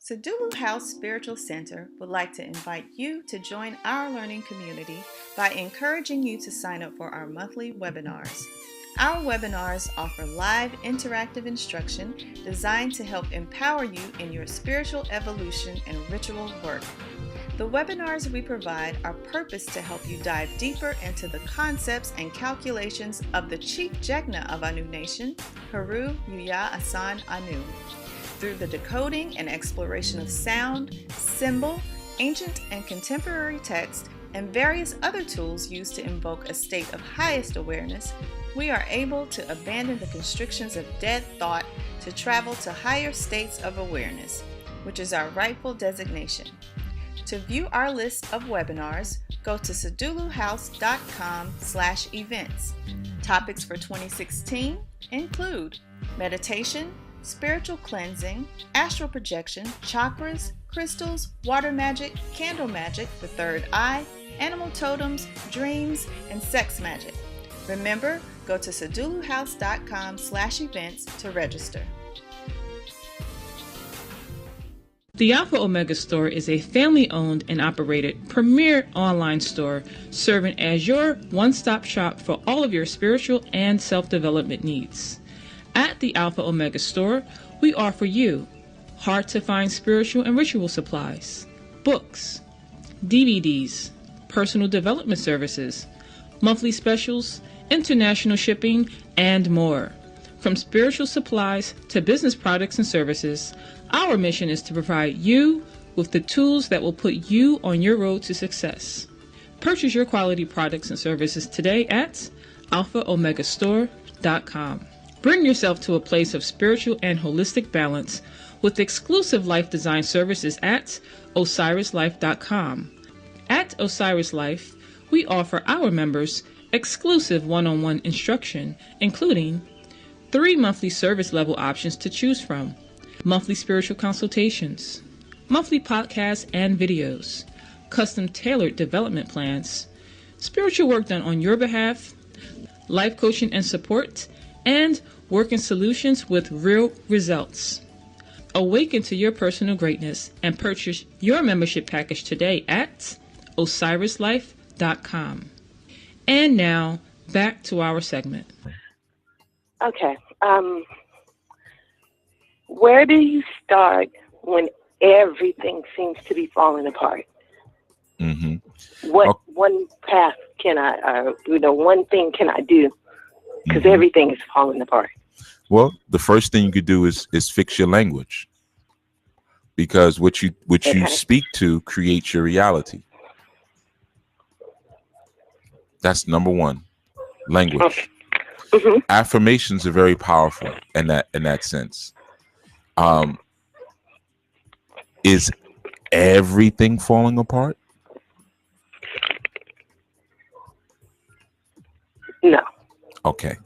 Sadulu House Spiritual Center would like to invite you to join our learning community by encouraging you to sign up for our monthly webinars. Our webinars offer live interactive instruction designed to help empower you in your spiritual evolution and ritual work. The webinars we provide are purposed to help you dive deeper into the concepts and calculations of the Chief Jegna of Anu Nation, Haru Yuya Asan Anu. Through the decoding and exploration of sound, symbol, ancient and contemporary text, and various other tools used to invoke a state of highest awareness, we are able to abandon the constrictions of dead thought to travel to higher states of awareness, which is our rightful designation. To view our list of webinars, go to saduluhouse.com/events. Topics for 2016 include meditation, spiritual cleansing, astral projection, chakras, crystals, water magic, candle magic, the third eye, animal totems, dreams, and sex magic. Remember, go to saduluhouse.com/events to register. The Alpha Omega Store is a family-owned and operated premier online store serving as your one-stop shop for all of your spiritual and self-development needs. At the Alpha Omega Store, we offer you hard-to-find spiritual and ritual supplies, books, DVDs, personal development services, monthly specials, international shipping, and more. From spiritual supplies to business products and services, our mission is to provide you with the tools that will put you on your road to success. Purchase your quality products and services today at alphaomegastore.com. Bring yourself to a place of spiritual and holistic balance with exclusive life design services at osirislife.com. At Osiris Life, we offer our members exclusive one-on-one instruction, including 3 monthly service level options to choose from, monthly spiritual consultations, monthly podcasts and videos, custom tailored development plans, spiritual work done on your behalf, life coaching and support, and working solutions with real results. Awaken to your personal greatness and purchase your membership package today at osirislife.com. And now, back to our segment. Okay. Where do you start when everything seems to be falling apart? Mm-hmm. What one path can one thing can I do? Because Mm-hmm. everything is falling apart. Well, the first thing you could do is fix your language, because what you speak to creates your reality. That's number one. Language. Mm-hmm. Affirmations are very powerful in that sense. Is everything falling apart? No. Okay.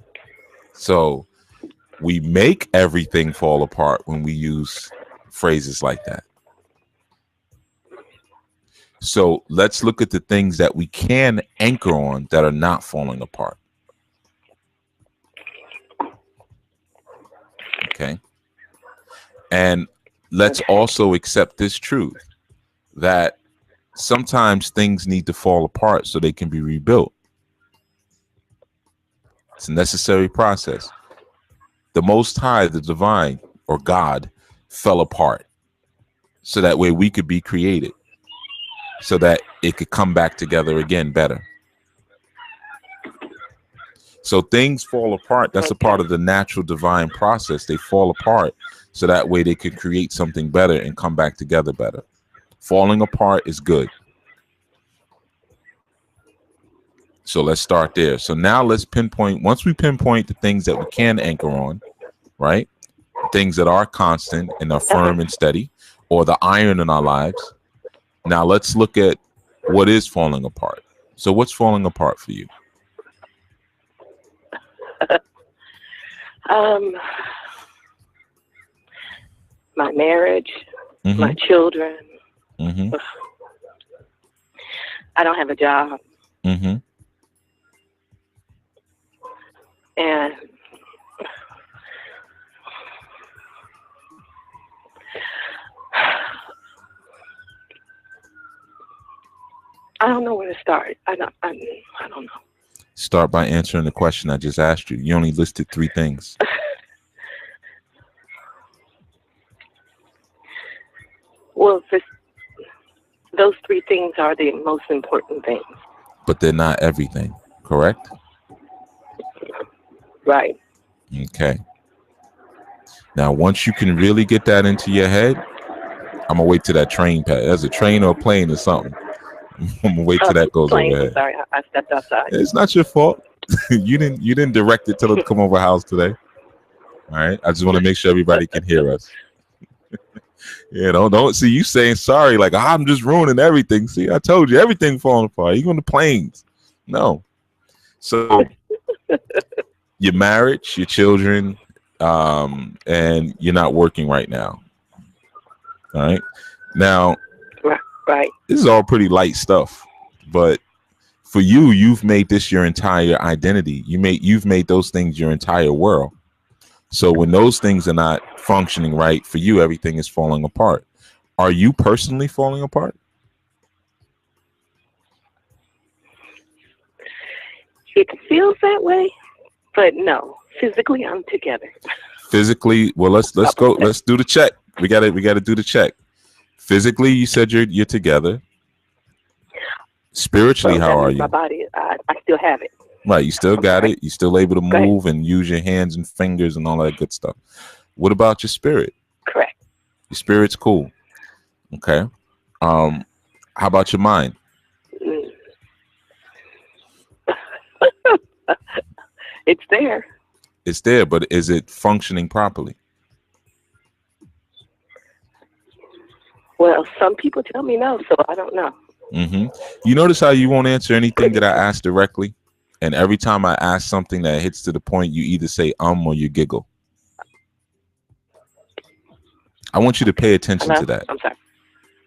So we make everything fall apart when we use phrases like that. So let's look at the things that we can anchor on that are not falling apart. Okay. And let's also accept this truth that sometimes things need to fall apart so they can be rebuilt. It's a necessary process. The Most High, the divine, or God, fell apart so that way we could be created, so that it could come back together again better. So things fall apart. That's a part of the natural divine process. They fall apart so that way they could create something better and come back together better. Falling apart is good. So let's start there. So now let's pinpoint, once we pinpoint the things that we can anchor on, right? Things that are constant and are firm and steady, or the iron in our lives. Now let's look at what is falling apart. So what's falling apart for you? My marriage, Mm-hmm. my children. Mm-hmm. I don't have a job. Mm-hmm. And I don't know where to start. I don't know. Start by answering the question I just asked you. You only listed 3 things. Well, those 3 things are the most important things. But they're not everything, correct? Right. Okay. Now, once you can really get that into your head, I'm gonna wait till that train pass. There's a train or a plane or something. I'm gonna wait till that goes plane. overhead. Sorry, I stepped outside. It's not your fault. You didn't direct it till it come over house today. All right. I just want to make sure everybody can hear us. Yeah, don't see you saying sorry like I'm just ruining everything. See, I told you everything falling apart, even the planes. No. So your marriage, your children, and you're not working right now. All right. Now, right. This is all pretty light stuff, but for you, you've made this your entire identity. You've made those things your entire world. So when those things are not functioning right for you, everything is falling apart. Are you personally falling apart? It feels that way, but no. Physically, I'm together. Physically, well, let's go. Let's do the check. We got to do the check. Physically, you said you're together. Spiritually, how are you? My body, I still have it. Right, you still got it. You're still able to move and use your hands and fingers and all that good stuff. What about your spirit? Correct. Your spirit's cool. Okay. How about your mind? It's there. It's there, but is it functioning properly? Well, some people tell me no, so I don't know. You notice how you won't answer anything that I ask directly? And every time I ask something that hits to the point, you either say or you giggle. I want you to pay attention to that. I'm sorry.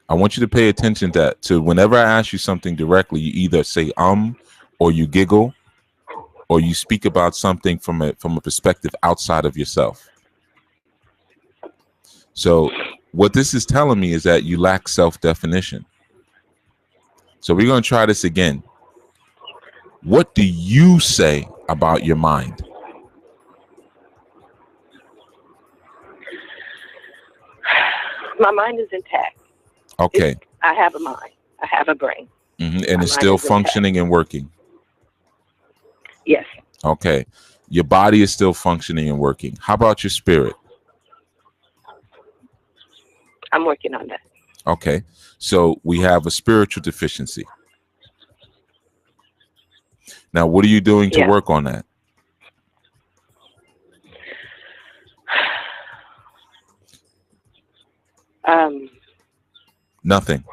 I want you to pay attention to whenever I ask you something directly, you either say or you giggle, or you speak about something from a perspective outside of yourself. So what this is telling me is that you lack self-definition. So we're going to try this again. What do you say about your mind? My mind is intact. Okay. I have a mind. I have a brain. And it's still functioning and working. Yes. Okay. Your body is still functioning and working. How about your spirit? I'm working on that. Okay. So we have a spiritual deficiency. Now, what are you doing to work on that? Nothing.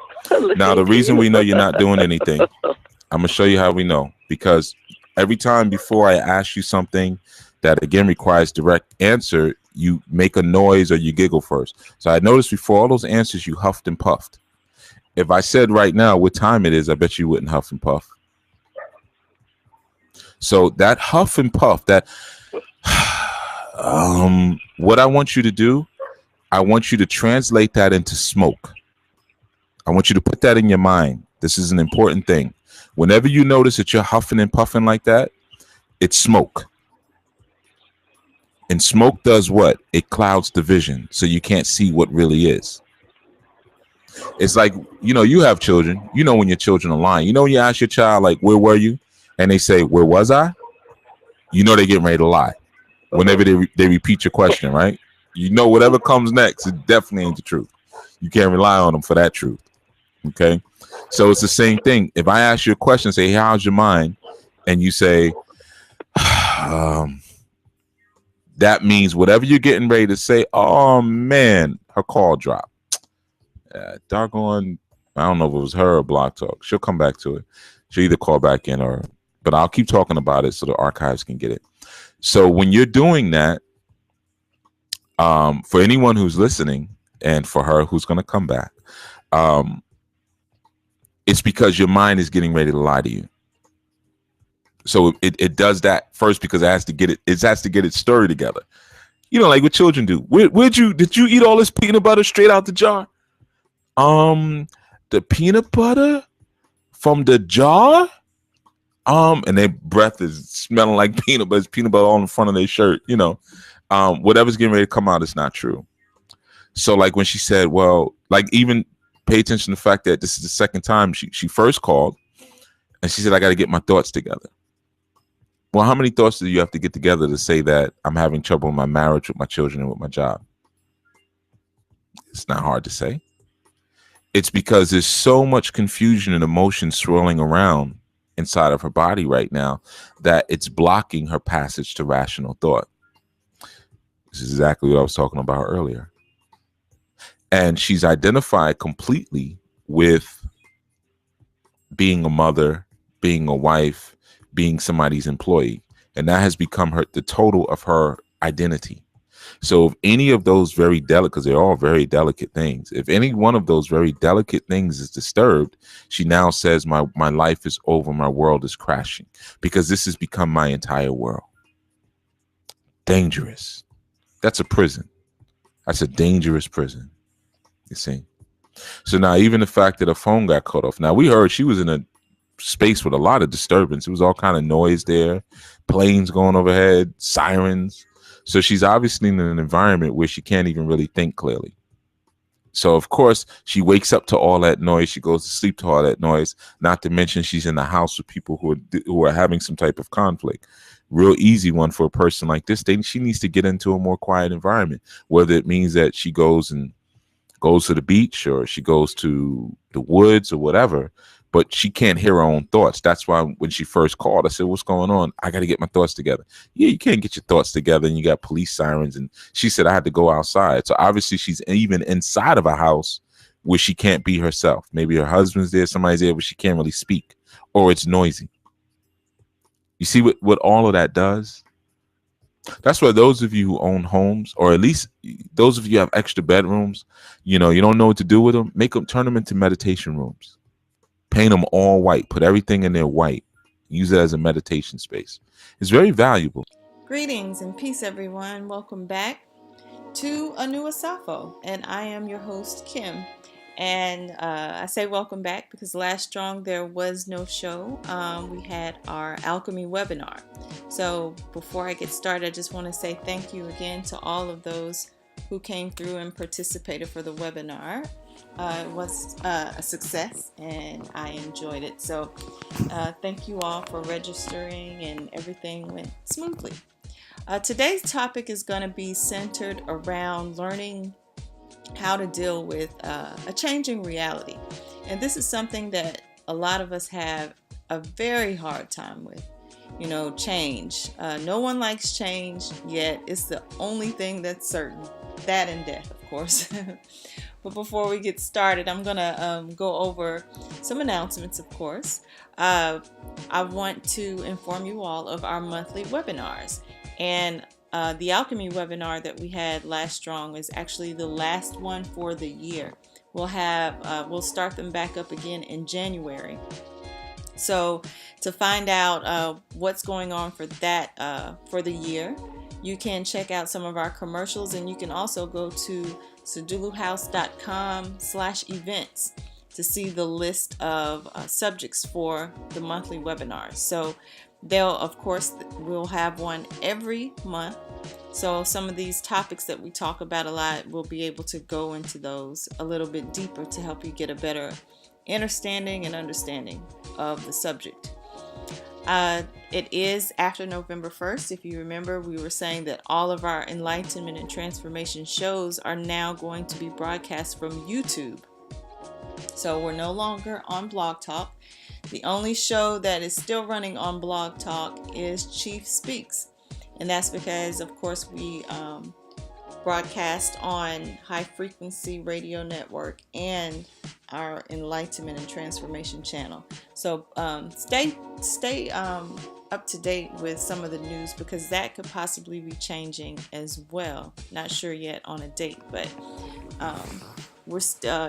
Now, the reason we know you're not doing anything, I'm going to show you how we know. Because every time before I ask you something that, again, requires direct answer, you make a noise or you giggle first. So I noticed before all those answers, you huffed and puffed. If I said right now what time it is, I bet you wouldn't huff and puff. So that huff and puff, that what I want you to do, I want you to translate that into smoke. I want you to put that in your mind. This is an important thing. Whenever you notice that you're huffing and puffing like that, it's smoke. And smoke does what? It clouds the vision, so you can't see what really is. It's like, you have children. You know when your children are lying. You know when you ask your child, like, where were you? And they say, where was I? You know they're getting ready to lie. Whenever they repeat your question, right? You know whatever comes next, it definitely ain't the truth. You can't rely on them for that truth. Okay? So it's the same thing. If I ask you a question, say, hey, how's your mind? And you say, that means whatever you're getting ready to say, oh, man, her call dropped. Doggone, I don't know if it was her or Block Talk. She'll come back to it. She'll either call back in but I'll keep talking about it so the archives can get it. So when you're doing that, for anyone who's listening and for her who's going to come back, it's because your mind is getting ready to lie to you. So it does that first because it has to get its story together. Like what children do. Did you eat all this peanut butter straight out the jar? The peanut butter from the jar? And their breath is smelling like peanut butter. It's peanut butter all in front of their shirt, whatever's getting ready to come out is not true. So like when she said, well, like even pay attention to the fact that this is the second time she first called and she said, I got to get my thoughts together. Well, how many thoughts do you have to get together to say that I'm having trouble in my marriage, with my children, and with my job? It's not hard to say. It's because there's so much confusion and emotion swirling around inside of her body right now that it's blocking her passage to rational thought. This is exactly what I was talking about earlier. And she's identified completely with being a mother, being a wife, being somebody's employee. And that has become the total of her identity. So if any of those very delicate, because they're all very delicate things, if any one of those very delicate things is disturbed, she now says, my life is over, my world is crashing, because this has become my entire world. Dangerous. That's a prison. That's a dangerous prison, you see. So now even the fact that her phone got cut off, now we heard she was in a space with a lot of disturbance. It was all kind of noise there, planes going overhead, sirens. So she's obviously in an environment where she can't even really think clearly. So of course she wakes up to all that noise. She goes to sleep to all that noise. Not to mention she's in the house with people who are having some type of conflict. Real easy one for a person like this. She needs to get into a more quiet environment, whether it means that she goes to the beach or she goes to the woods or whatever. But she can't hear her own thoughts. That's why when she first called, I said, what's going on? I got to get my thoughts together. Yeah, you can't get your thoughts together and you got police sirens. And she said, I had to go outside. So obviously she's even inside of a house where she can't be herself. Maybe her husband's there, somebody's there, but she can't really speak, or it's noisy. You see what all of that does? That's why those of you who own homes, or at least those of you who have extra bedrooms, you don't know what to do with them, turn them into meditation rooms. Paint them all white. Put everything in there white. Use it as a meditation space. It's very valuable. Greetings and peace, everyone. Welcome back to ANUAsafo, and I am your host, Kim. And I say welcome back because last strong there was no show. We had our alchemy webinar. So before I get started, I just want to say thank you again to all of those who came through and participated for the webinar. It was a success and I enjoyed it. So thank you all for registering, and everything went smoothly. Today's topic is going to be centered around learning how to deal with a changing reality. And this is something that a lot of us have a very hard time with. Change. No one likes change, yet it's the only thing that's certain. That and death, of course. But before we get started, I'm going to go over some announcements, of course. I want to inform you all of our monthly webinars. And the alchemy webinar that we had last strong is actually the last one for the year. We'll start them back up again in January. So to find out what's going on for that for the year, you can check out some of our commercials, and you can also go to saduluhouse.com/events to see the list of subjects for the monthly webinars. So we'll have one every month. So some of these topics that we talk about a lot, we'll be able to go into those a little bit deeper to help you get a better understanding of the subject. It is after November 1st. If you remember, we were saying that all of our enlightenment and transformation shows are now going to be broadcast from YouTube. So we're no longer on Blog Talk. The only show that is still running on Blog Talk is Chief Speaks. And that's because, of course, we broadcast on High Frequency Radio Network and our Enlightenment and Transformation channel. So stay up to date with some of the news, because that could possibly be changing as well. Not sure yet on a date, but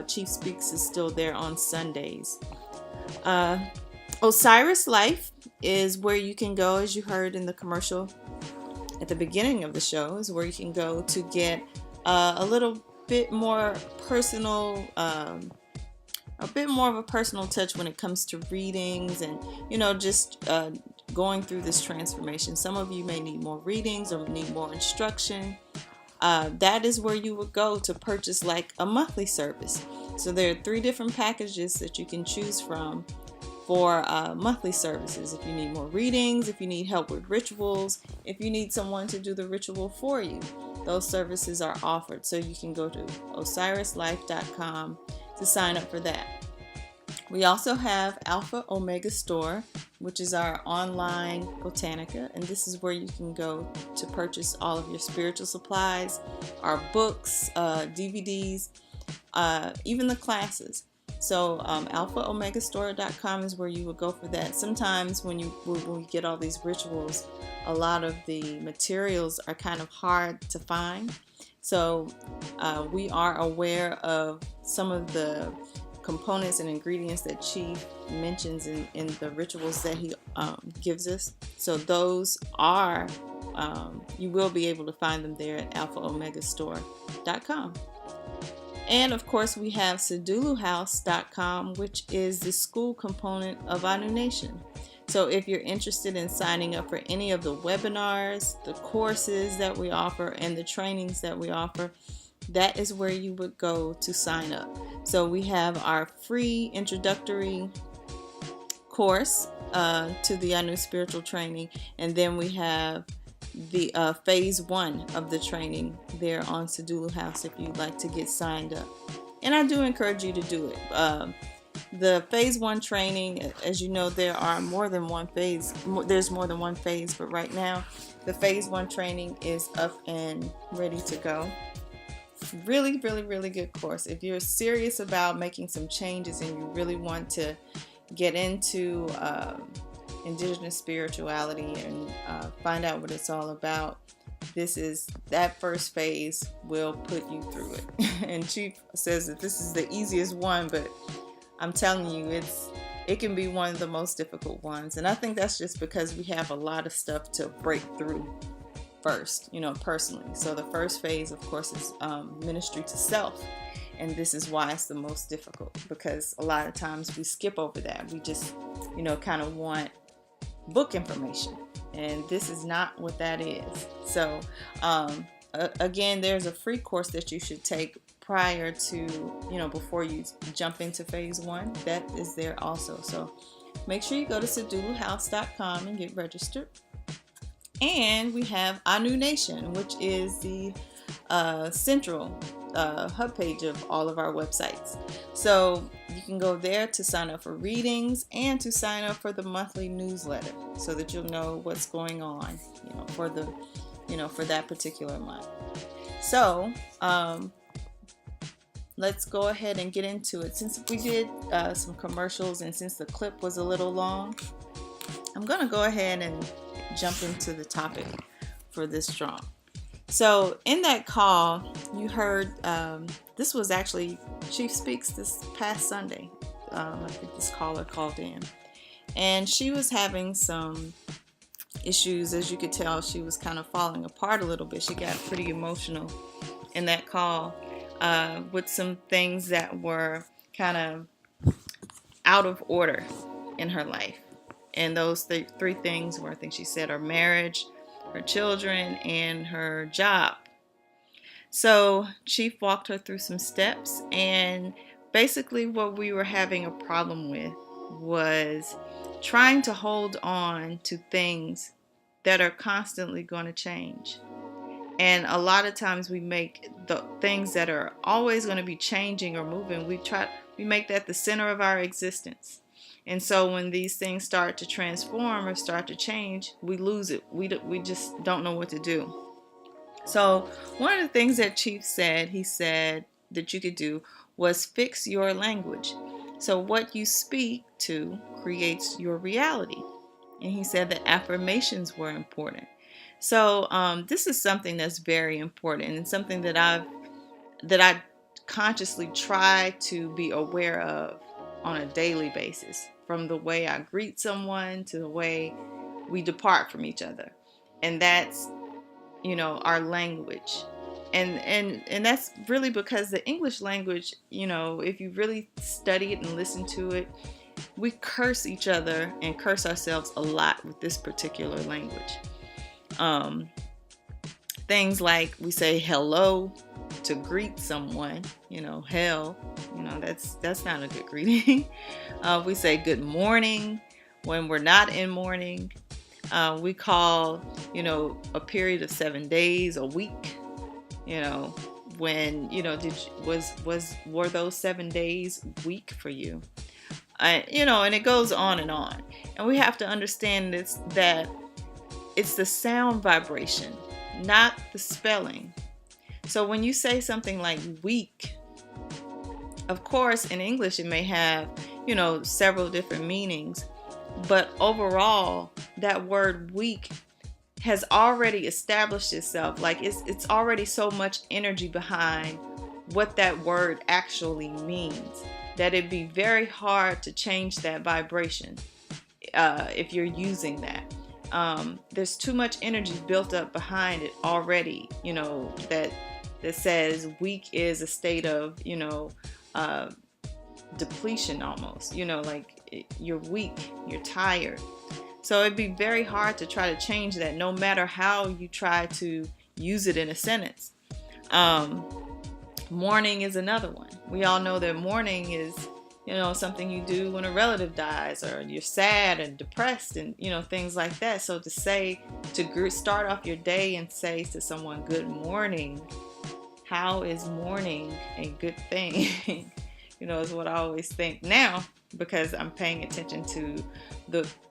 Chief Speaks is still there on Sundays. Osiris Life is where you can go, as you heard in the commercial at the beginning of the show, is where you can go to get a little bit more personal a bit more of a personal touch when it comes to readings and, just going through this transformation. Some of you may need more readings or need more instruction. That is where you would go to purchase like a monthly service. So there are 3 different packages that you can choose from for monthly services. If you need more readings, if you need help with rituals, if you need someone to do the ritual for you, those services are offered. So you can go to ANUasafo.com to sign up for that. We also have Alpha Omega Store, which is our online botanica, and this is where you can go to purchase all of your spiritual supplies, our books, DVDs, even the classes. So alphaomegastore.com is where you would go for that. Sometimes when we get all these rituals, a lot of the materials are kind of hard to find. So we are aware of some of the components and ingredients that Chief mentions in the rituals that he gives us. So those are, you will be able to find them there at alphaomegastore.com. And of course, we have SaduluHouse.com, which is the school component of ANU Nation. So if you're interested in signing up for any of the webinars, the courses that we offer, and the trainings that we offer, that is where you would go to sign up. So we have our free introductory course to the ANU spiritual training, and then we have the phase 1 of the training there on Sadulu House if you'd like to get signed up. And I do encourage you to do it. The phase 1 training, as you know, there are more than one phase. There's more than one phase, but right now the phase 1 training is up and ready to go. Really, really, really good course. If you're serious about making some changes and you really want to get into indigenous spirituality and find out what it's all about, that first phase will put you through it. And Chief says that this is the easiest one, but I'm telling you, it can be one of the most difficult ones. And I think that's just because we have a lot of stuff to break through first, personally. So the first phase, of course, is ministry to self. And this is why it's the most difficult, because a lot of times we skip over that. We just, kind of want book information. And this is not what that is. So, again, there's a free course that you should take prior to, before you jump into phase 1. That is there also. So make sure you go to SaduluHouse.com and get registered. And we have ANU Nation, which is the central hub page of all of our websites. So you can go there to sign up for readings and to sign up for the monthly newsletter so that you'll know what's going on, for that particular month. So let's go ahead and get into it. Since we did some commercials and since the clip was a little long, I'm going to go ahead and jump into the topic for this strong. So in that call, you heard, this was actually Chief Speaks this past Sunday. I think this caller called in, and she was having some issues. As you could tell, she was kind of falling apart a little bit. She got pretty emotional in that call with some things that were kind of out of order in her life. And those 3 things were, I think she said, her marriage, her children, and her job. So Chief walked her through some steps, and basically what we were having a problem with was trying to hold on to things that are constantly going to change. And a lot of times we make the things that are always going to be changing or moving, we make that the center of our existence. And so when these things start to transform or start to change, we lose it. We just don't know what to do. So one of the things that Chief said, he said that you could do was fix your language. So what you speak to creates your reality. And he said that affirmations were important. So this is something that's very important and something that I consciously try to be aware of on a daily basis, from the way I greet someone to the way we depart from each other. And that's, our language. And that's really because the English language, if you really study it and listen to it, we curse each other and curse ourselves a lot with this particular language. Things like we say hello to greet someone, hell, that's not a good greeting. We say good morning when we're not in mourning. We call, a period of 7 days a week. When were those 7 days weak for you? And it goes on, and we have to understand that it's the sound vibration, not the spelling. So when you say something like weak, of course in English it may have several different meanings, but overall that word weak has already established itself. Like it's already so much energy behind what that word actually means that it'd be very hard to change that vibration if you're using that. There's too much energy built up behind it already, that says weak is a state of depletion almost, like you're weak, you're tired. So it'd be very hard to try to change that, no matter how you try to use it in a sentence. Mourning is another one. We all know that mourning is, something you do when a relative dies, or you're sad and depressed, and things like that. So to start off your day and say to someone, good morning, how is mourning a good thing? Is what I always think now, because I'm paying attention to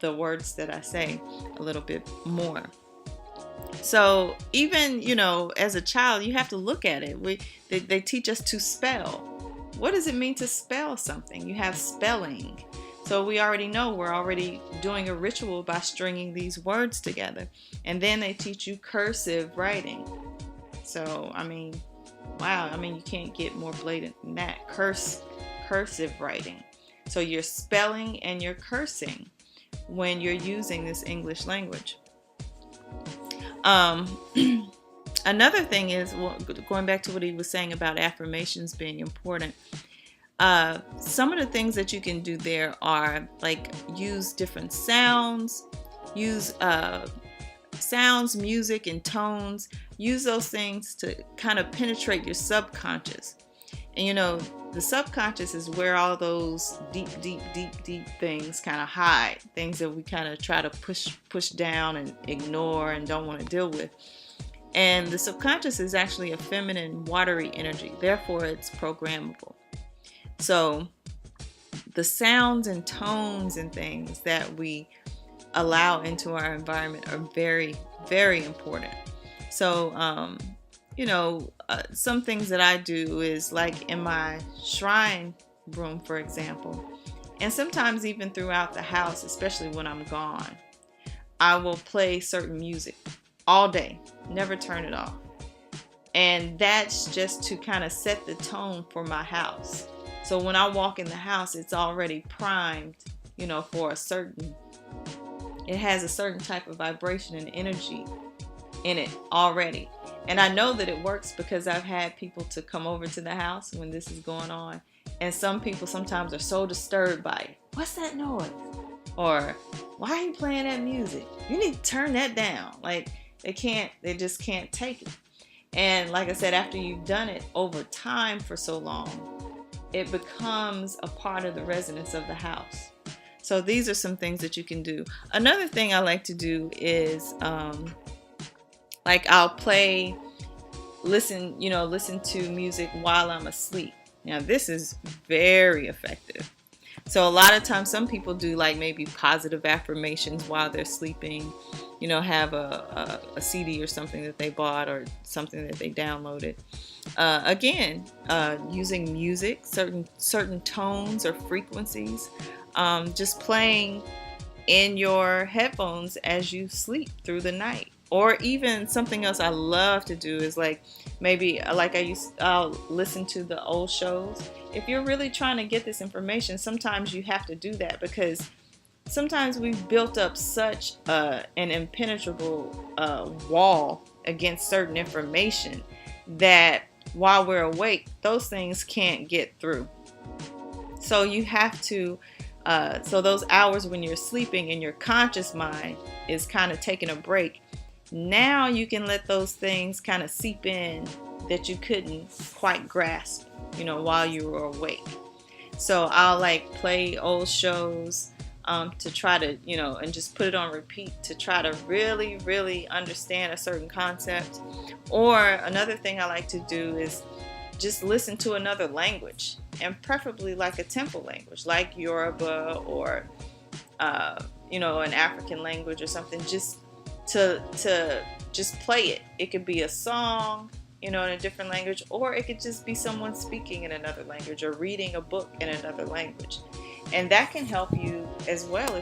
the words that I say a little bit more. So even, as a child, you have to look at it. They teach us to spell. What does it mean to spell something? You have spelling. So we already know we're already doing a ritual by stringing these words together. And then they teach you cursive writing. So, wow, you can't get more blatant than that. Cursive writing. So you're spelling and you're cursing when you're using this English language. Another thing is, going back to what he was saying about affirmations being important, some of the things that you can do there are like use different sounds, use sounds, music, and tones. Use those things to kind of penetrate your subconscious. And the subconscious is where all those deep things kind of hide, things that we kind of try to push down and ignore and don't want to deal with. And the subconscious is actually a feminine, watery energy. Therefore, it's programmable. So the sounds and tones and things that we allow into our environment are very, very important. So, some things that I do is like in my shrine room, for example, and sometimes even throughout the house, especially when I'm gone, I will play certain music all day, never turn it off. And that's just to kind of set the tone for my house. So when I walk in the house, it's already primed, for it has a certain type of vibration and energy in it already. And I know that it works because I've had people to come over to the house when this is going on. And some people sometimes are so disturbed by it. What's that noise? Or why are you playing that music? You need to turn that down. Like they just can't take it. And like I said, after you've done it over time for so long, it becomes a part of the resonance of the house. So these are some things that you can do. Another thing I like to do is I'll listen to music while I'm asleep. Now this is very effective. So a lot of times some people do like maybe positive affirmations while they're sleeping, have a CD or something that they bought or something that they downloaded. Again, using music, certain tones or frequencies, just playing in your headphones as you sleep through the night. Or even something else I love to do is I'll listen to the old shows. If you're really trying to get this information, sometimes you have to do that because sometimes we've built up such an impenetrable wall against certain information that while we're awake, those things can't get through. So you have to, so those hours when you're sleeping and your conscious mind is kind of taking a break, now you can let those things kind of seep in that you couldn't quite grasp, while you were awake. So I'll like play old shows to try to, and just put it on repeat to try to really, really understand a certain concept. Or another thing I like to do is just listen to another language, and preferably like a temple language, like Yoruba or, an African language or something, just to just play it. It could be a song, in a different language, or it could just be someone speaking in another language or reading a book in another language. And that can help you as well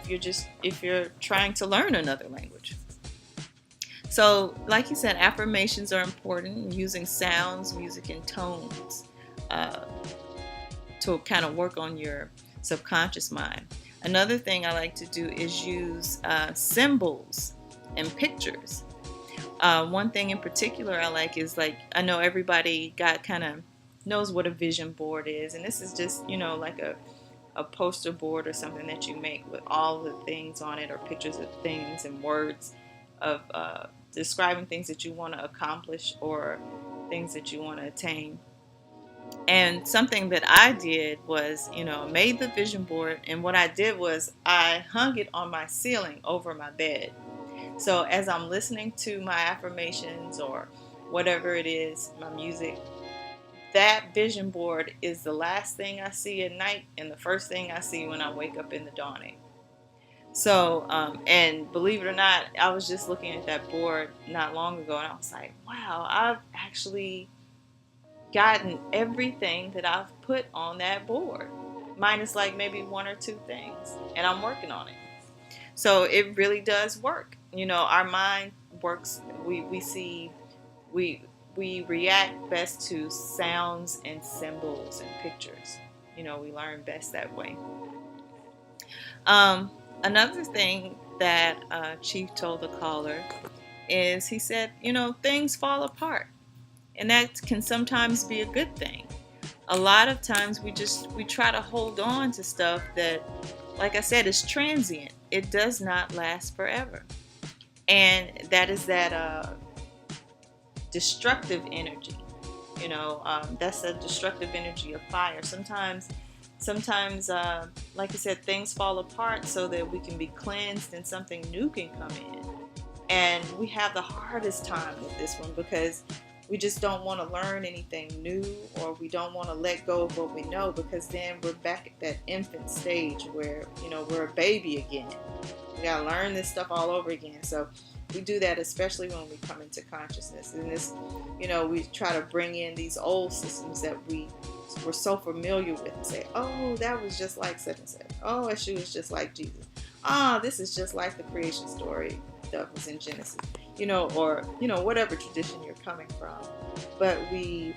if you're trying to learn another language. So, like you said, affirmations are important, using sounds, music, and tones to kind of work on your subconscious mind. Another thing I like to do is use symbols and pictures. One thing in particular I like is, like, I know everybody kind of knows what a vision board is, and this is just, like a poster board or something that you make with all the things on it, or pictures of things and words of describing things that you want to accomplish or things that you want to attain. And something that I did was, made the vision board, and what I did was I hung it on my ceiling over my bed. So as I'm listening to my affirmations or whatever it is, my music, that vision board is the last thing I see at night and the first thing I see when I wake up in the dawning. So, and believe it or not, I was just looking at that board not long ago, and I was like, wow, I've actually gotten everything that I've put on that board, minus like maybe one or two things, and I'm working on it. So it really does work. Our mind works. We react best to sounds and symbols and pictures. We learn best that way. Another thing that Chief told the caller is, he said, things fall apart, and that can sometimes be a good thing. A lot of times we try to hold on to stuff that, like I said, is transient. It does not last forever. And that is that destructive energy. That's a destructive energy of fire. Sometimes, like I said, things fall apart so that we can be cleansed and something new can come in. And we have the hardest time with this one because we just don't want to learn anything new, or we don't want to let go of what we know, because then we're back at that infant stage where, we're a baby again. We got to learn this stuff all over again. So we do that, especially when we come into consciousness. And this, we try to bring in these old systems that we're so familiar with and say, oh, that was just like such and such. Oh, Eshu was just like Jesus. This is just like the creation story that was in Genesis. Or whatever tradition you're coming from. But we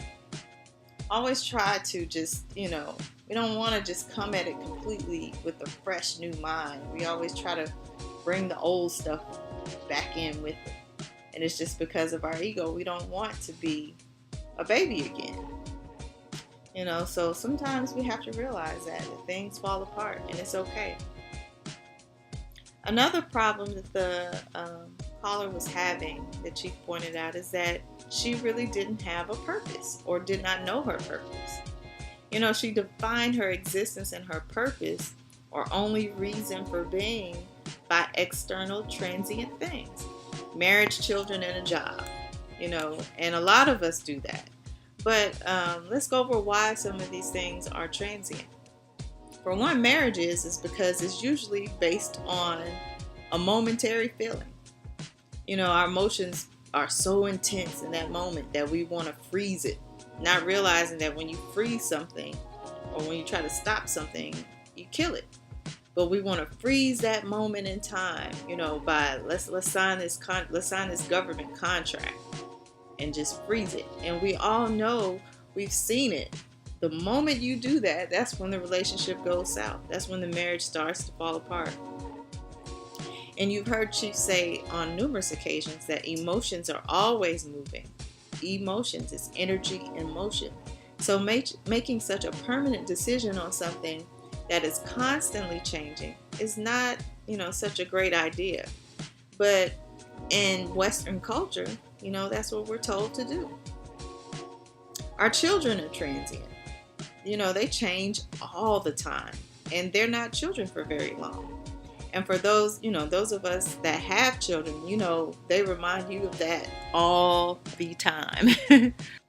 always try to just, we don't want to just come at it completely with a fresh new mind. We always try to bring the old stuff back in with it. And it's just because of our ego. We don't want to be a baby again. So sometimes we have to realize that things fall apart, and it's okay. Another problem that the caller was having, that Chief pointed out, is that she really didn't have a purpose, or did not know her purpose. She defined her existence and her purpose, or only reason for being, by external transient things. Marriage, children, and a job. And a lot of us do that. But let's go over why some of these things are transient. For one, marriage is because it's usually based on a momentary feeling. Our emotions are so intense in that moment that we want to freeze it, not realizing that when you freeze something, or when you try to stop something, you kill it. But we want to freeze that moment in time, by let's sign this government contract and just freeze it. And we all know, we've seen it. The moment you do that, that's when the relationship goes south. That's when the marriage starts to fall apart. And you've heard Chief say on numerous occasions that emotions are always moving. emotions. It's energy in motion. So making such a permanent decision on something that is constantly changing is not, such a great idea. But in Western culture, that's what we're told to do. Our children are transient. They change all the time, and they're not children for very long. And for those of us that have children, they remind you of that all the time.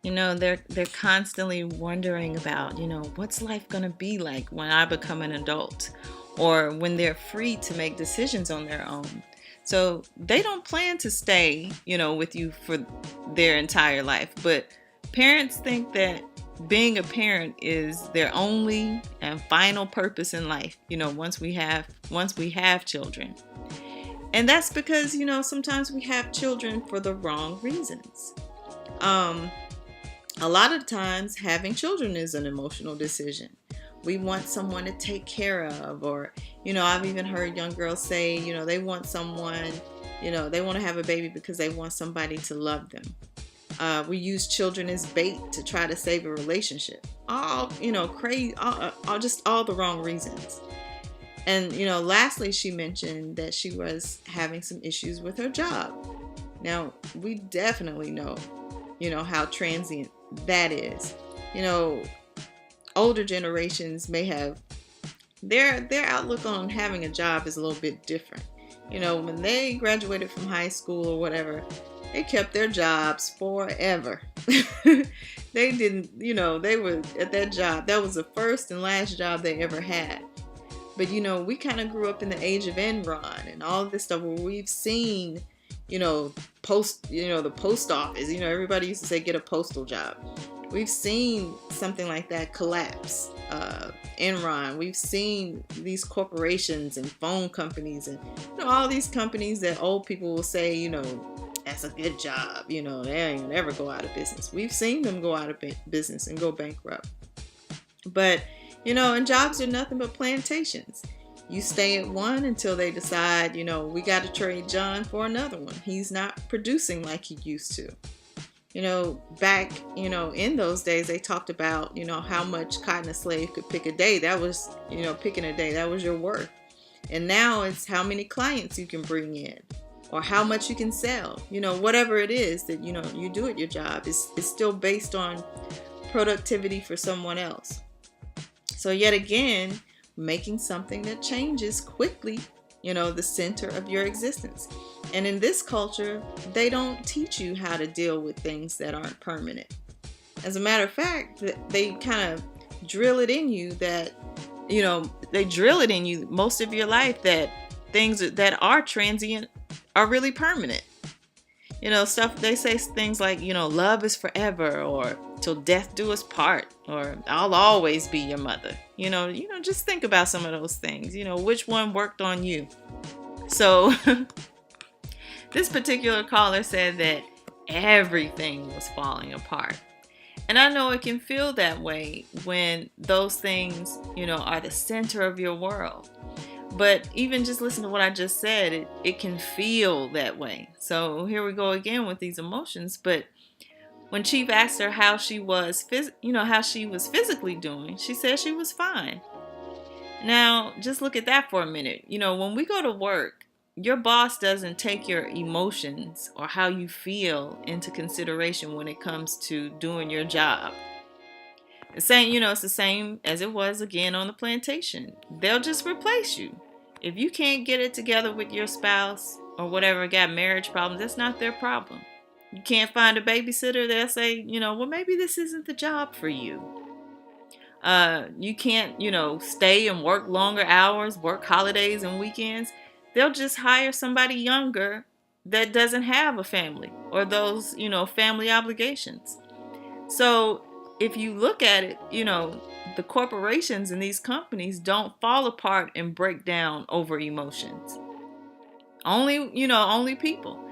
They're constantly wondering about, what's life going to be like when I become an adult, or when they're free to make decisions on their own. So they don't plan to stay, with you for their entire life. But parents think that being a parent is their only and final purpose in life, once we have children. And that's because, sometimes we have children for the wrong reasons. A lot of times having children is an emotional decision. We want someone to take care of, or, I've even heard young girls say, they want someone, they want to have a baby because they want somebody to love them. We use children as bait to try to save a relationship. All, crazy, just all the wrong reasons. And, lastly, she mentioned that she was having some issues with her job. Now, we definitely know, how transient that is. Older generations may have their outlook on having a job is a little bit different. When they graduated from high school or whatever, they kept their jobs forever. They didn't, they were at that job. That was the first and last job they ever had. But, we kind of grew up in the age of Enron and all of this stuff where we've seen, the post office. Everybody used to say get a postal job. We've seen something like that collapse. Enron. We've seen these corporations and phone companies and all these companies that old people will say, that's a good job. They ain't never go out of business. We've seen them go out of business and go bankrupt. But, and jobs are nothing but plantations. You stay at one until they decide, we got to trade John for another one. He's not producing like he used to. Back, in those days, they talked about, how much cotton a slave could pick a day. That was, picking a day. That was your worth. And now it's how many clients you can bring in, or how much you can sell. Whatever it is that, you do at your job is still based on productivity for someone else. So yet again, making something that changes quickly, the center of your existence. And in this culture, they don't teach you how to deal with things that aren't permanent. As a matter of fact, they kind of drill it in you that, they drill it in you most of your life that things that are transient are really permanent. Stuff, they say things like, love is forever, or till death do us part, or I'll always be your mother. Just think about some of those things, which one worked on you. So this particular caller said that everything was falling apart. And I know it can feel that way when those things, are the center of your world. But even just listen to what I just said, it can feel that way. So here we go again with these emotions. But when Chief asked her how she was physically doing, she said she was fine. Now, just look at that for a minute. When we go to work, your boss doesn't take your emotions or how you feel into consideration when it comes to doing your job. It's the same as it was again on the plantation. They'll just replace you. If you can't get it together with your spouse or whatever, got marriage problems, that's not their problem. You can't find a babysitter, they'll say, well, maybe this isn't the job for you. You can't, stay and work longer hours, work holidays and weekends. They'll just hire somebody younger that doesn't have a family or those, family obligations. So if you look at it, the corporations and these companies don't fall apart and break down over emotions. Only people.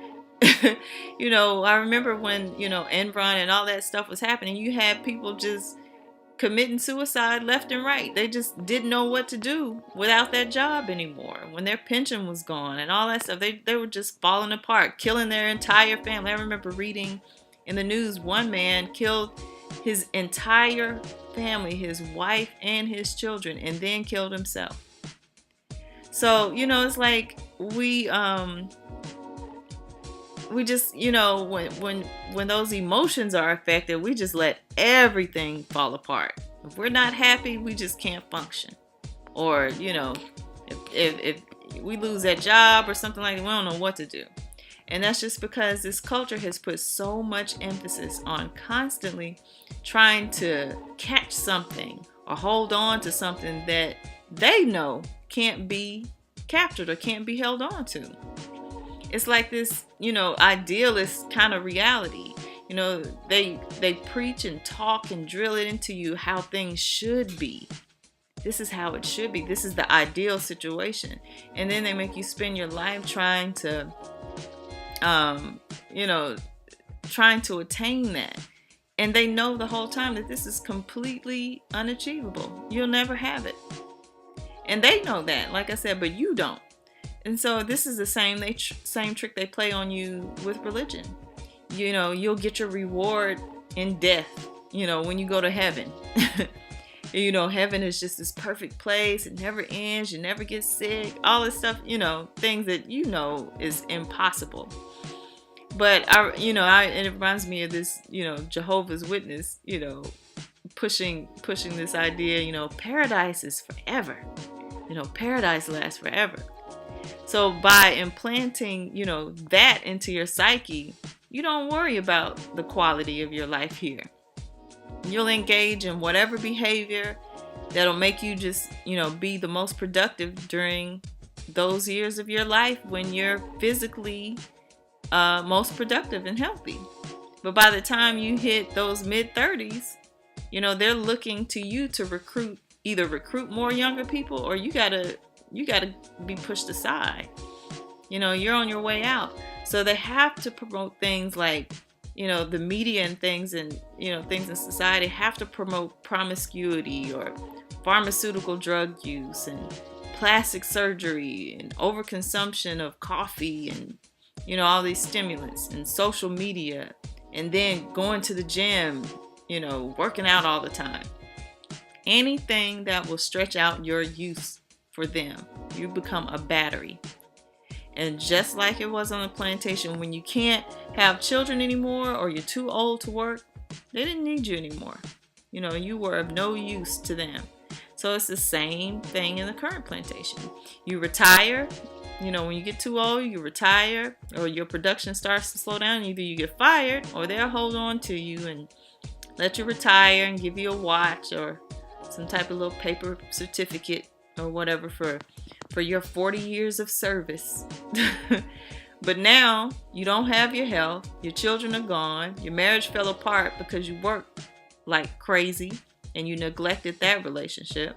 I remember when, Enron and all that stuff was happening, you had people just committing suicide left and right. They just didn't know what to do without that job anymore. When their pension was gone and all that stuff, they were just falling apart, killing their entire family. I remember reading In the news, one man killed his entire family, his wife and his children, and then killed himself. So, it's like we just, when those emotions are affected, we just let everything fall apart. If we're not happy, we just can't function. Or, if we lose that job or something like that, we don't know what to do. And that's just because this culture has put so much emphasis on constantly trying to catch something or hold on to something that they know can't be captured or can't be held on to. It's like this, idealist kind of reality. They preach and talk and drill it into you how things should be. This is how it should be. This is the ideal situation. And then they make you spend your life trying to attain that. And they know the whole time that this is completely unachievable. You'll never have it. And they know that, like I said, but you don't. And so this is the same trick they play on you with religion. You'll get your reward in death, when you go to heaven. Heaven is just this perfect place. It never ends. You never get sick. All this stuff, things that is impossible. But it reminds me of this, Jehovah's Witness, pushing this idea, paradise is forever. Paradise lasts forever. So by implanting, that into your psyche, you don't worry about the quality of your life here. You'll engage in whatever behavior that'll make you just, be the most productive during those years of your life when you're physically most productive and healthy. But by the time you hit those mid-30s, they're looking to you to recruit more younger people, or you gotta be pushed aside. You're on your way out. So they have to promote things like, the media and things and, things in society have to promote promiscuity or pharmaceutical drug use and plastic surgery and overconsumption of coffee and, all these stimulants and social media, and then going to the gym, working out all the time. Anything that will stretch out your use for them, you become a battery. And just like it was on the plantation, when you can't have children anymore or you're too old to work, they didn't need you anymore. You were of no use to them. So it's the same thing in the current plantation. You retire, when you get too old, you retire, or your production starts to slow down. Either you get fired or they'll hold on to you and let you retire and give you a watch or some type of little paper certificate or whatever for your 40 years of service. But now you don't have your health, your children are gone, your marriage fell apart because you worked like crazy and you neglected that relationship.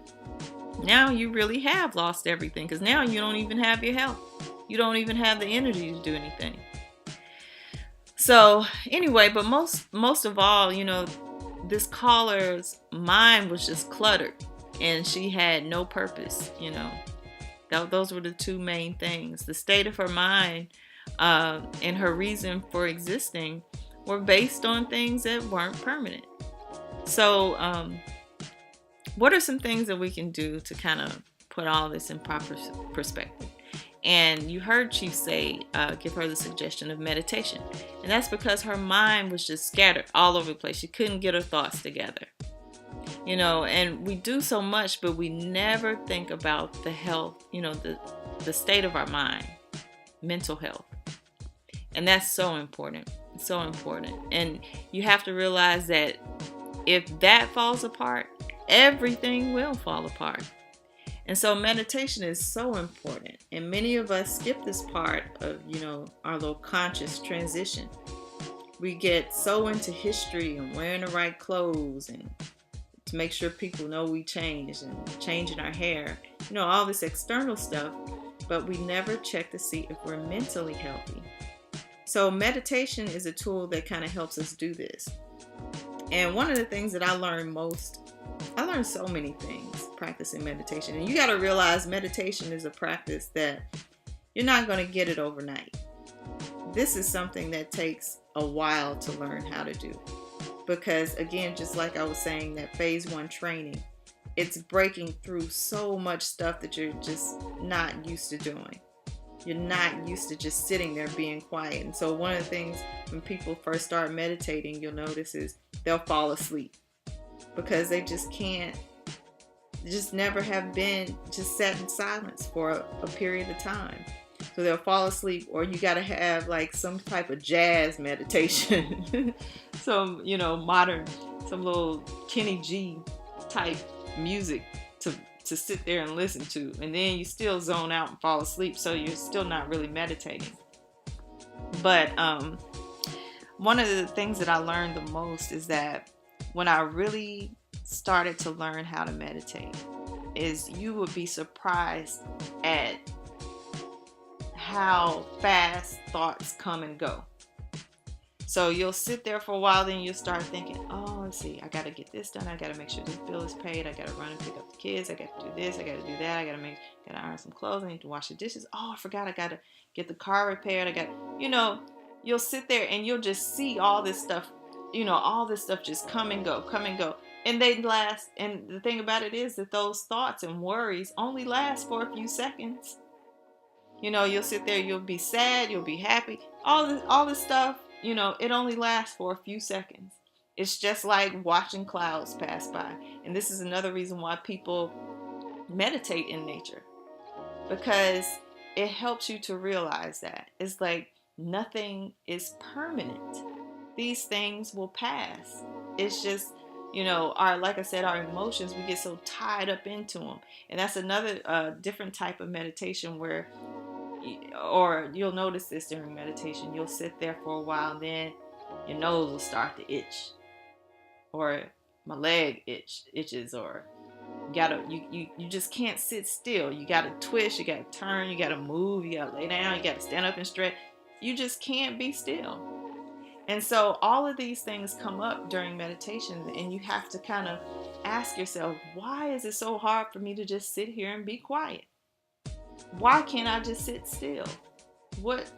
Now you really have lost everything, because now you don't even have your health. You don't even have the energy to do anything. So anyway, but most of all, this caller's mind was just cluttered and she had no purpose. Those were the two main things. The state of her mind and her reason for existing were based on things that weren't permanent. So what are some things that we can do to kind of put all this in proper perspective? And you heard Chief say, give her the suggestion of meditation. And that's because her mind was just scattered all over the place. She couldn't get her thoughts together. And we do so much, but we never think about the health, the state of our mind, mental health. And that's so important. It's so important. And you have to realize that if that falls apart, everything will fall apart. And so meditation is so important. And many of us skip this part of, our little conscious transition. We get so into history and wearing the right clothes and to make sure people know we changed and changing our hair, all this external stuff, but we never check to see if we're mentally healthy. So meditation is a tool that kind of helps us do this. And one of the things that I learned so many things practicing meditation. And you got to realize meditation is a practice that you're not going to get it overnight. This is something that takes a while to learn how to do. Because again, just like I was saying, that phase 1 training, it's breaking through so much stuff that you're just not used to doing. You're not used to just sitting there being quiet. And so one of the things when people first start meditating, you'll notice is they'll fall asleep because they just can't, just never have been just sat in silence for a period of time. So they'll fall asleep, or you got to have like some type of jazz meditation, some, modern, some little Kenny G type music to sit there and listen to. And then you still zone out and fall asleep. So you're still not really meditating. But one of the things that I learned the most is that when I really started to learn how to meditate, is you would be surprised at how fast thoughts come and go. So you'll sit there for a while, then you'll start thinking, oh, let's see, I got to get this done. I got to make sure this bill is paid. I got to run and pick up the kids. I got to do this. I got to do that. I got to iron some clothes. I need to wash the dishes. Oh, I forgot. I got to get the car repaired. You'll sit there and you'll just see all this stuff, all this stuff just come and go. And they last. And the thing about it is that those thoughts and worries only last for a few seconds. You'll sit there, you'll be sad, you'll be happy. All this stuff, it only lasts for a few seconds. It's just like watching clouds pass by. And this is another reason why people meditate in nature, because it helps you to realize that it's like nothing is permanent. These things will pass. It's just, like I said, our emotions, we get so tied up into them. And that's another different type of meditation where, or you'll notice this during meditation, you'll sit there for a while, and then your nose will start to itch, or my leg itches, or you just can't sit still. You gotta twist, you gotta turn, you gotta move, you gotta lay down, you gotta stand up and stretch. You just can't be still. And so all of these things come up during meditation, and you have to kind of ask yourself, why is it so hard for me to just sit here and be quiet? Why can't I just sit still? What,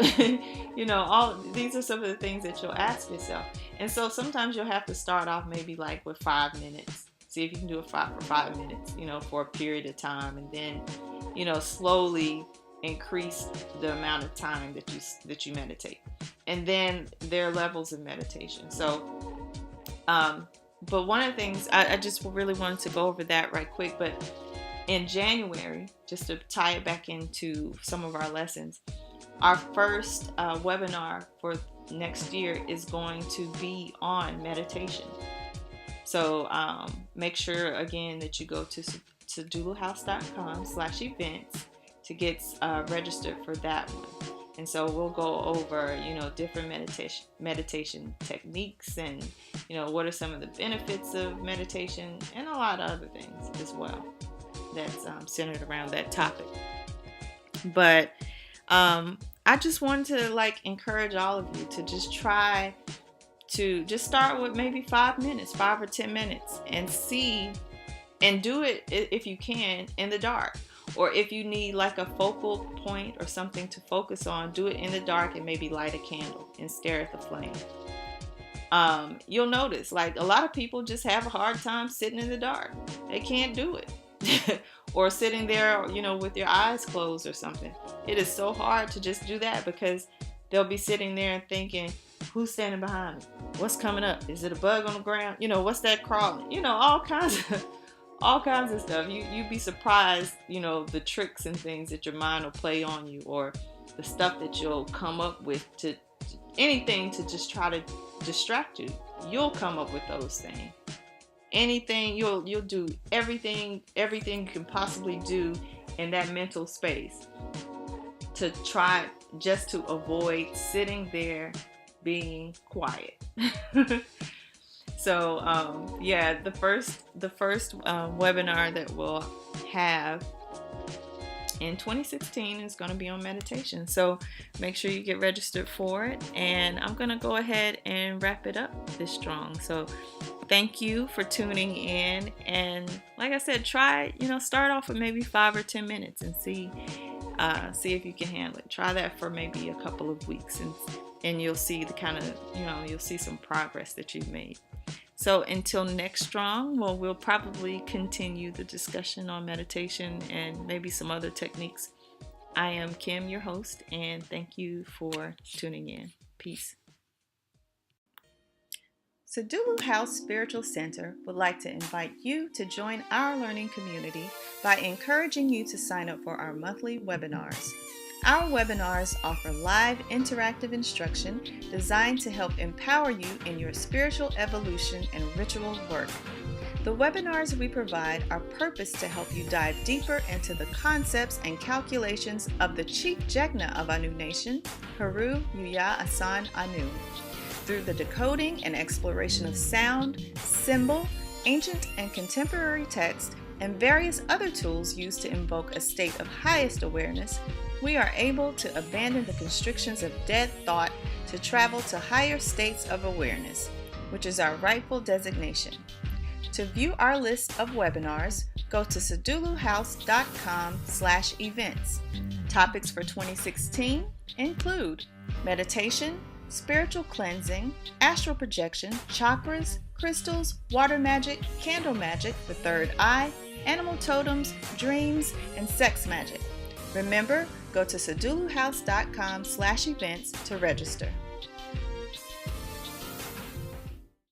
all these are some of the things that you'll ask yourself. And so sometimes you'll have to start off maybe like with 5 minutes. See if you can do it for 5 minutes, for a period of time. And then, slowly increase the amount of time that you meditate. And then there are levels of meditation. So, but one of the things, I just really wanted to go over that right quick, but in January, just to tie it back into some of our lessons, our first webinar for next year is going to be on meditation. So make sure, again, that you go to saduluhouse.com/events to get registered for that one. And so we'll go over, different meditation techniques, and, what are some of the benefits of meditation, and a lot of other things as well that's centered around that topic. But I just wanted to encourage all of you to just try to just start with maybe 5 minutes, 5 or 10 minutes, and see, and do it if you can in the dark. Or if you need like a focal point or something to focus on, do it in the dark and maybe light a candle and stare at the flame. You'll notice like a lot of people just have a hard time sitting in the dark. They can't do it. Or sitting there, with your eyes closed or something. It is so hard to just do that because they'll be sitting there and thinking, who's standing behind me? What's coming up? Is it a bug on the ground? What's that crawling? All kinds of stuff. You'd be surprised, the tricks and things that your mind will play on you, or the stuff that you'll come up with to anything to just try to distract you. You'll come up with those things. Anything, you'll do everything you can possibly do in that mental space to try just to avoid sitting there being quiet. So the first webinar that we'll have in 2016 is going to be on meditation. So make sure you get registered for it. And I'm going to go ahead and wrap it up this strong. So thank you for tuning in. And like I said, try, start off with maybe 5 or 10 minutes and see if you can handle it. Try that for maybe a couple of weeks and you'll see the kind of, you'll see some progress that you've made. So until next strong, well, we'll probably continue the discussion on meditation and maybe some other techniques. I am Kim, your host, and thank you for tuning in. Peace. Sadulu House Spiritual Center would like to invite you to join our learning community by encouraging you to sign up for our monthly webinars. Our webinars offer live interactive instruction designed to help empower you in your spiritual evolution and ritual work. The webinars we provide are purposed to help you dive deeper into the concepts and calculations of the Chief Jegna of Anu Nation, Heru Yuya Asan Anu, through the decoding and exploration of sound, symbol, ancient and contemporary text, and various other tools used to invoke a state of highest awareness. We are able to abandon the constrictions of dead thought to travel to higher states of awareness, which is our rightful designation. To view our list of webinars, go to saduluhouse.com/events. Topics for 2016 include meditation, spiritual cleansing, astral projection, chakras, crystals, water magic, candle magic, the third eye, animal totems, dreams, and sex magic. Remember, go to saduluhouse.com/events to register.